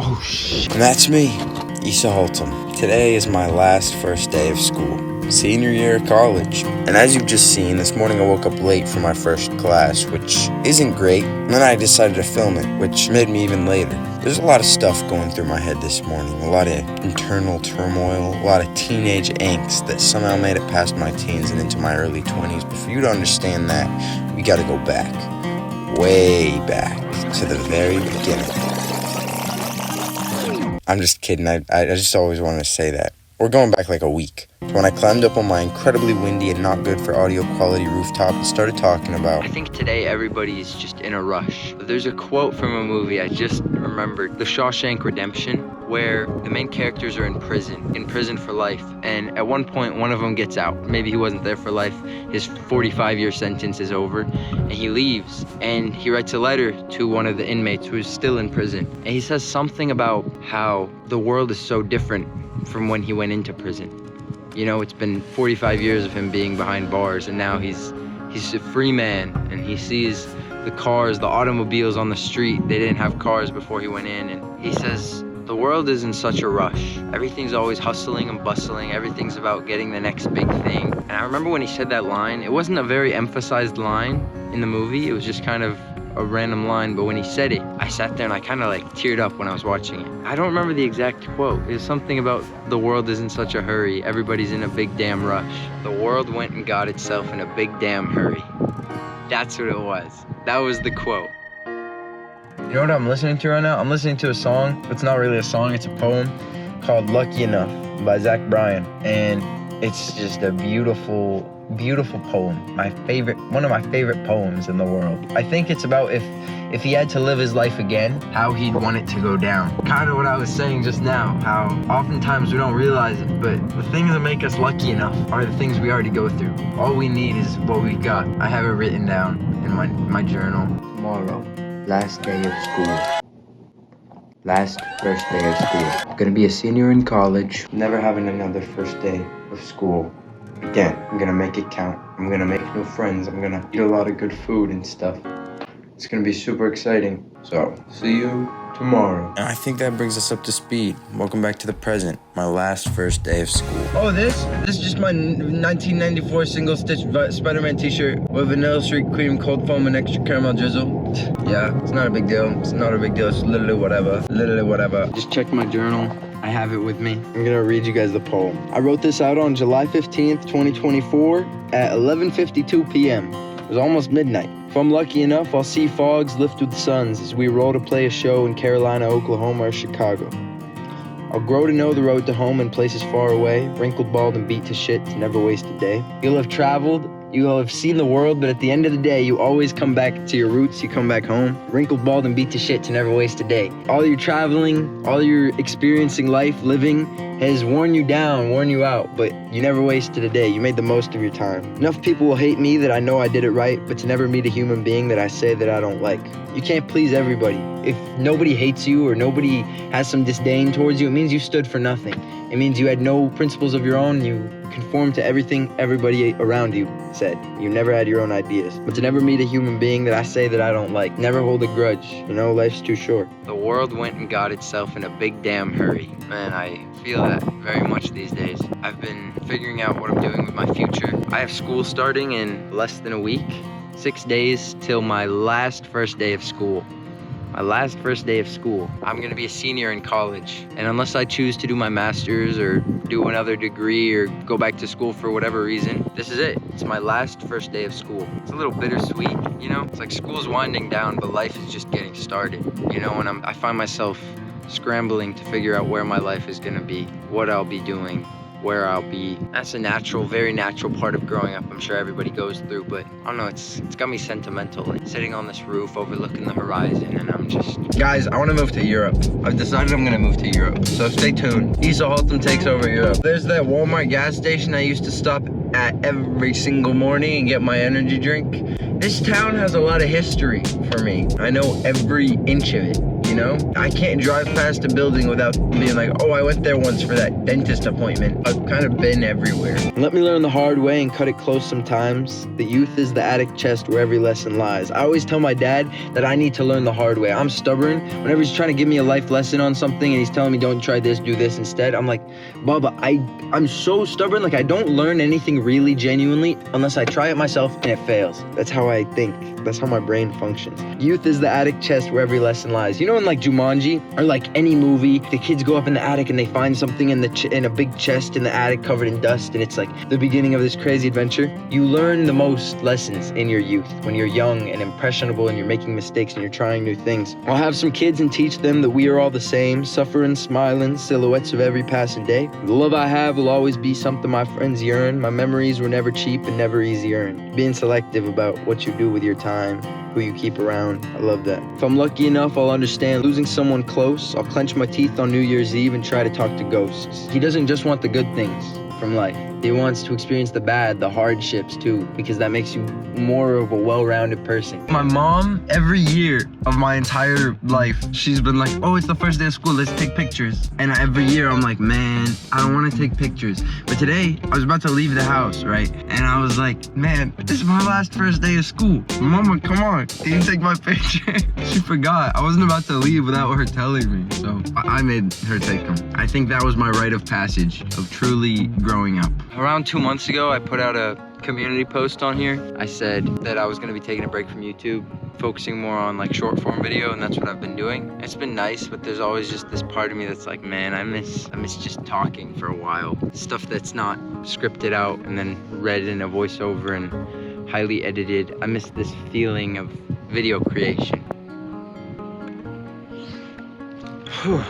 Oh shit. And that's me, Issa Haltom. Today is my last first day of school. Senior year of college. And as you've just seen, this morning I woke up late for my first class, which isn't great. And then I decided to film it, which made me even later. There's a lot of stuff going through my head this morning. A lot of internal turmoil, a lot of teenage angst that somehow made it past my teens and into my early 20s. But for you to understand that, we gotta go back. Way back to the very beginning. I'm just kidding. I just always wanted to say that. We're going back like a week. When I climbed up on my incredibly windy and not good for audio quality rooftop and started talking about... I think today everybody's just in a rush. There's a quote from a movie I just remembered, The Shawshank Redemption, where the main characters are in prison for life. And at one point, one of them gets out. Maybe he wasn't there for life. His 45-year sentence is over, and he leaves. And he writes a letter to one of the inmates who is still in prison. And he says something about how the world is so different from when he went into prison. You know, it's been 45 years of him being behind bars, and now he's a free man, and he sees the cars, the automobiles on the street. They didn't have cars before he went in, and he says, the world is in such a rush. Everything's always hustling and bustling. Everything's about getting the next big thing. And I remember when he said that line, it wasn't a very emphasized line in the movie. It was just kind of a random line, but when he said it, I sat there and I kind of like teared up when I was watching it. I don't remember the exact quote. It was something about the world is in such a hurry. Everybody's in a big damn rush. The world went and got itself in a big damn hurry. That's what it was. That was the quote. You know what I'm listening to right now? I'm listening to a song. It's not really a song, it's a poem called Lucky Enough by Bryan. And it's just a beautiful, beautiful poem. One of my favorite poems in the world. I think it's about if he had to live his life again, how he'd want it to go down. Kind of what I was saying just now, how oftentimes we don't realize it, but the things that make us lucky enough are the things we already go through. All we need is what we've got. I have it written down in my journal. Tomorrow, last day of school. Last first day of school. Gonna be a senior in college. Never having another first day of school. Again, I'm gonna make it count. I'm gonna make new friends. I'm gonna eat a lot of good food and stuff. It's gonna be super exciting. So, see you tomorrow. And I think that brings us up to speed. Welcome back to the present. My last first day of school. Oh, this is just my 1994 single-stitch Spider-Man t-shirt with vanilla streak cream, cold foam, and extra caramel drizzle. Yeah, it's not a big deal. It's not a big deal. It's literally whatever. Literally whatever. Just check my journal. I have it with me. I'm gonna read you guys the poem. I wrote this out on July 15th, 2024 at 11:52 p.m. It was almost midnight. If I'm lucky enough, I'll see fogs lift with suns as we roll to play a show in Carolina, Oklahoma, or Chicago. I'll grow to know the road to home in places far away, wrinkled, bald, and beat to shit to never waste a day. You'll have traveled, you'll have seen the world, but at the end of the day, you always come back to your roots, you come back home. Wrinkled, bald, and beat to shit to never waste a day. All your traveling, all your experiencing life, living, has worn you down, worn you out, but you never wasted a day. You made the most of your time. Enough people will hate me that I know I did it right, but to never meet a human being that I say that I don't like. You can't please everybody. If nobody hates you or nobody has some disdain towards you, it means you stood for nothing. It means you had no principles of your own. You conformed to everything everybody around you said. You never had your own ideas. But to never meet a human being that I say that I don't like, never hold a grudge. You know, life's too short. The world went and got itself in a big damn hurry. Man, I feel that very much these days. I've been figuring out what I'm doing with my future. I have school starting in less than a week. 6 days till my last first day of school. My last first day of school. I'm gonna be a senior in college. And unless I choose to do my master's or do another degree or go back to school for whatever reason, this is it. It's my last first day of school. It's a little bittersweet, you know? It's like school's winding down, but life is just getting started. You know, and I find myself scrambling to figure out where my life is gonna be, what I'll be doing, where I'll be. That's a natural, very natural part of growing up. I'm sure everybody goes through, but I don't know, it's got me sentimental. Like sitting on this roof overlooking the horizon, and I'm just... Guys, I want to move to Europe. I've decided I'm gonna move to Europe, so stay tuned. Issa Haltom takes over Europe. There's that Walmart gas station I used to stop at every single morning and get my energy drink. This town has a lot of history for me. I know every inch of it. you know? I can't drive past a building without being like, oh, I went there once for that dentist appointment. I've kind of been everywhere. Let me learn the hard way and cut it close sometimes. The youth is the attic chest where every lesson lies. I always tell my dad that I need to learn the hard way. I'm stubborn. Whenever he's trying to give me a life lesson on something and he's telling me don't try this, do this instead, I'm like, Baba, I'm so stubborn. Like, I don't learn anything really genuinely unless I try it myself and it fails. That's how I think. That's how my brain functions. Youth is the attic chest where every lesson lies. You know, in like Jumanji or like any movie, the kids go up in the attic and they find something in a big chest in the attic covered in dust, and it's like the beginning of this crazy adventure. You learn the most lessons in your youth when you're young and impressionable and you're making mistakes and you're trying new things. I'll have some kids and teach them that we are all the same, suffering, smiling, silhouettes of every passing day. The love I have will always be something my friends yearn. My memories were never cheap and never easy earned. Being selective about what you do with your time, who you keep around, I love that. If I'm lucky enough, I'll understand losing someone close. I'll clench my teeth on New Year's Eve and try to talk to ghosts. He doesn't just want the good things from life. He wants to experience the bad, the hardships too, because that makes you more of a well-rounded person. My mom, every year of my entire life, she's been like, oh, it's the first day of school, let's take pictures. And every year I'm like, man, I don't want to take pictures. But today, I was about to leave the house, right? And I was like, man, this is my last first day of school. Mama, come on, can you take my picture? She forgot. I wasn't about to leave without her telling me. So I made her take them. I think that was my rite of passage of truly growing up. Around 2 months ago, I put out a community post on here. I said that I was gonna be taking a break from YouTube, focusing more on like short form video, and that's what I've been doing. It's been nice, but there's always just this part of me that's like, man, I miss just talking for a while. Stuff that's not scripted out and then read in a voiceover and highly edited. I miss this feeling of video creation. Whew.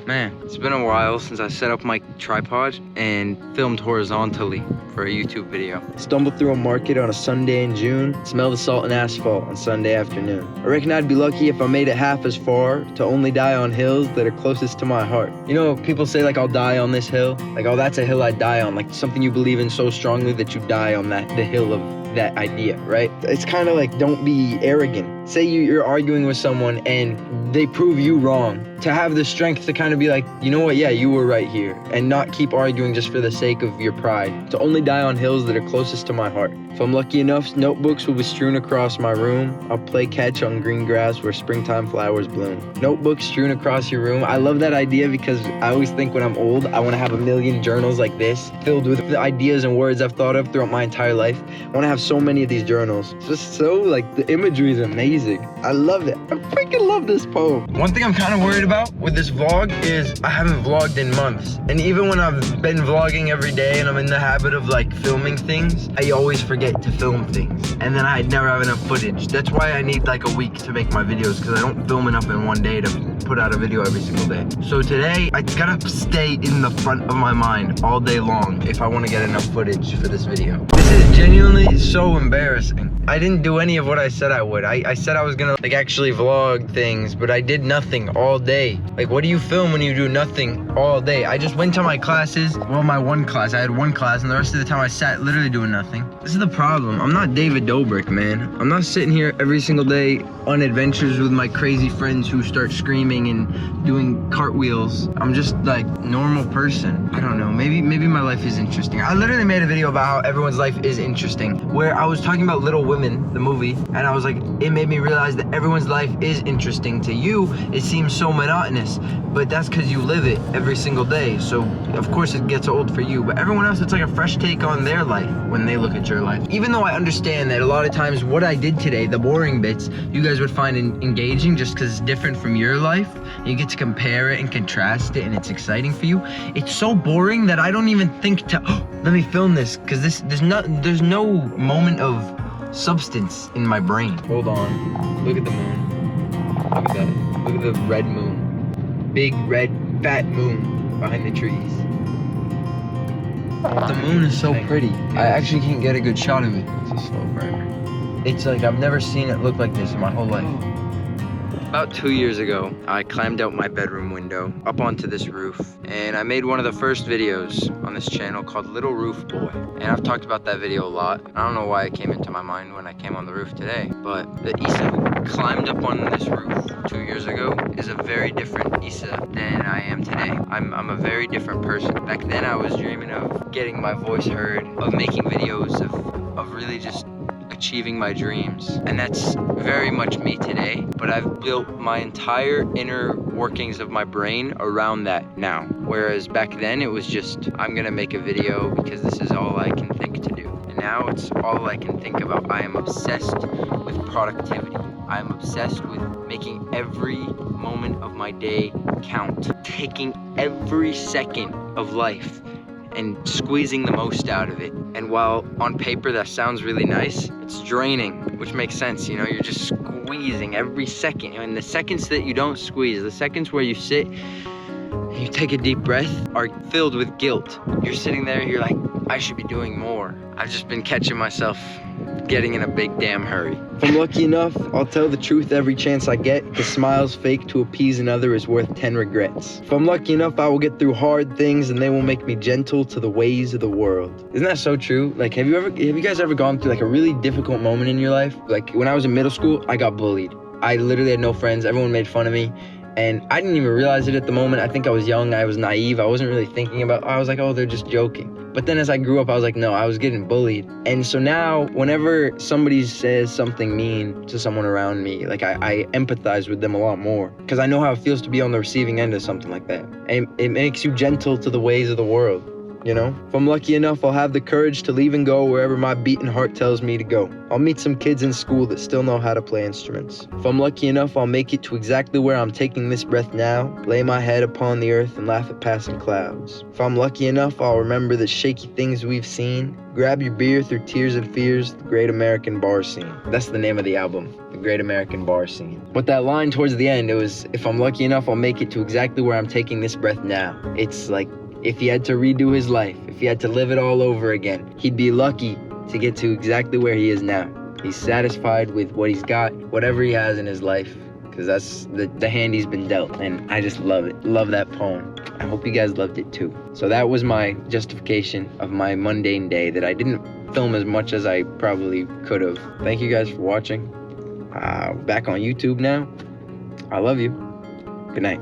Man, it's been a while since I set up my tripod and filmed horizontally for a YouTube video. Stumble through a market on a Sunday in June, smell the salt and asphalt on Sunday afternoon. I reckon I'd be lucky if I made it half as far to only die on hills that are closest to my heart. You know, people say like, I'll die on this hill. Like, oh, that's a hill I'd die on. Like something you believe in so strongly that you die on the hill of that idea, right? It's kind of like, don't be arrogant. Say you're arguing with someone and they prove you wrong. To have the strength to kind of be like, you know what, yeah, you were right here, and not keep arguing just for the sake of your pride. To only die on hills that are closest to my heart. If I'm lucky enough, notebooks will be strewn across my room. I'll play catch on green grass where springtime flowers bloom. Notebooks strewn across your room. I love that idea because I always think when I'm old, I want to have a million journals like this, filled with the ideas and words I've thought of throughout my entire life. I want to have so many of these journals. It's just so, like, the imagery is amazing. I love it. I freaking love this poem. One thing I'm kind of worried about with this vlog is I haven't vlogged in months. And even when I've been vlogging every day and I'm in the habit of like filming things, I always forget to film things. And then I'd never have enough footage. That's why I need like a week to make my videos, because I don't film enough in one day to put out a video every single day. So today, I gotta stay in the front of my mind all day long if I want to get enough footage for this video. This is genuinely so embarrassing. I didn't do any of what I said I would. I said I was gonna like actually vlog things, but I did nothing all day. Like, what do you film when you do nothing all day? I just went to my classes. Well, my one class. I had one class, and the rest of the time I sat literally doing nothing. This is the problem. I'm not David Dobrik, man. I'm not sitting here every single day on adventures with my crazy friends who start screaming and doing cartwheels. I'm just like normal person. I don't know. Maybe my life is interesting. I literally made a video about how everyone's life is interesting, where I was talking about Little Women, the movie, and I was like, it made me realize that everyone's life is interesting. To you, it seems so monotonous, but that's because you live it every single day. So of course it gets old for you, but everyone else, it's like a fresh take on their life when they look at your life. Even though I understand that a lot of times what I did today, the boring bits, you guys would find engaging just because it's different from your life. You get to compare it and contrast it, and it's exciting for you. It's so boring that I don't even think to, oh, let me film this, because there's no moment of substance in my brain. Hold on, look at the moon. Look at that. Look at the red moon. Big red fat moon behind the trees. The moon is so pretty. I actually can't get a good shot of it. It's a slow burner. It's like I've never seen it look like this in my whole life. About 2 years ago, I climbed out my bedroom window up onto this roof, and I made one of the first videos on this channel called Little Roof Boy. And I've talked about that video a lot. I don't know why it came into my mind when I came on the roof today, but the Issa who climbed up on this roof 2 years ago is is a very different Issa than I am today. I'm a very different person. Back then I was dreaming of getting my voice heard, of making videos, of really just achieving my dreams. And that's very much me today, but I've built my entire inner workings of my brain around that now. Whereas back then it was just, I'm gonna make a video because this is all I can think to do. And now it's all I can think about. I am obsessed with productivity. I am obsessed with making every moment of my day count, taking every second of life and squeezing the most out of it. And while on paper that sounds really nice, it's draining, which makes sense, you know, you're just squeezing every second. And the seconds that you don't squeeze, the seconds where you sit and you take a deep breath are filled with guilt. You're sitting there, you're like, I should be doing more. I've just been catching myself getting in a big damn hurry. If I'm lucky enough, I'll tell the truth every chance I get. The smiles fake to appease another is worth 10 regrets. If I'm lucky enough, I will get through hard things and they will make me gentle to the ways of the world. Isn't that so true? Like, have you guys ever gone through like a really difficult moment in your life? Like when I was in middle school, I got bullied. I literally had no friends. Everyone made fun of me. And I didn't even realize it at the moment. I think I was young, I was naive, I wasn't really thinking about, I was like, oh, they're just joking. But then as I grew up, I was like, no, I was getting bullied. And so now, whenever somebody says something mean to someone around me, like I empathize with them a lot more. Because I know how it feels to be on the receiving end of something like that. And it makes you gentle to the ways of the world. You know, if I'm lucky enough, I'll have the courage to leave and go wherever my beating heart tells me to go. I'll meet some kids in school that still know how to play instruments. If I'm lucky enough, I'll make it to exactly where I'm taking this breath now, lay my head upon the earth and laugh at passing clouds. If I'm lucky enough, I'll remember the shaky things we've seen, grab your beer through tears and fears, the Great American Bar Scene. That's the name of the album, The Great American Bar Scene. But that line towards the end, it was, if I'm lucky enough, I'll make it to exactly where I'm taking this breath now. It's like, if he had to redo his life, if he had to live it all over again, he'd be lucky to get to exactly where he is now. He's satisfied with what he's got, whatever he has in his life, because that's the hand he's been dealt. And I just love it. Love that poem. I hope you guys loved it too. So that was my justification of my mundane day that I didn't film as much as I probably could have. Thank you guys for watching. Back on YouTube now. I love you. Good night.